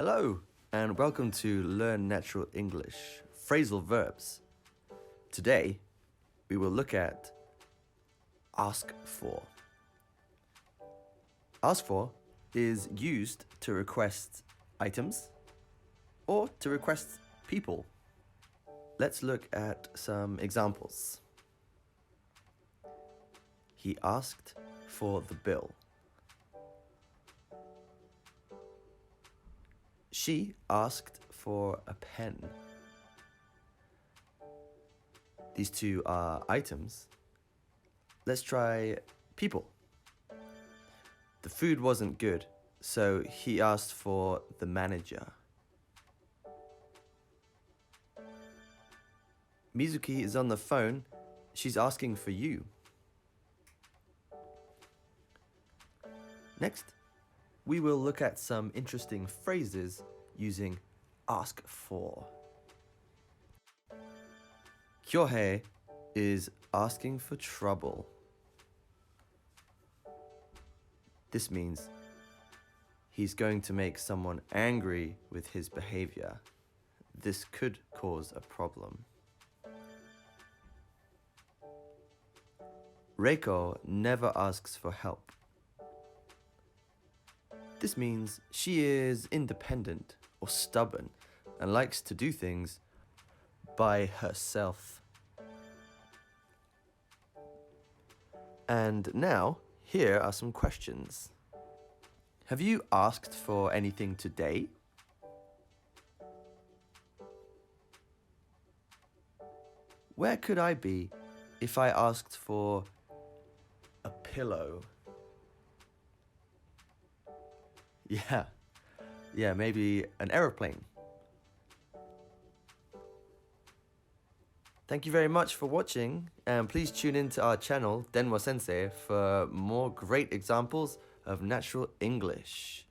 Hello, and welcome to Learn Natural English, Phrasal Verbs. Today, we will look at ask for. Ask for is used to request items or to request people. Let's look at some examples. He asked for the bill. She asked for a pen. These two are items. Let's try people. The food wasn't good, so he asked for the manager. Mizuki is on the phone. She's asking for you. Next, we will look at some interesting phrases using ask for. Kyohei is asking for trouble. This means he's going to make someone angry with his behavior. This could cause a problem. Reiko never asks for help. This means she is independent or stubborn and likes to do things by herself. And now, here are some questions. Have you asked for anything today? Where could I be if I asked for a pillow? Yeah, maybe an aeroplane. Thank you very much for watching, and please tune in to our channel, Denwa Sensei, for more great examples of natural English.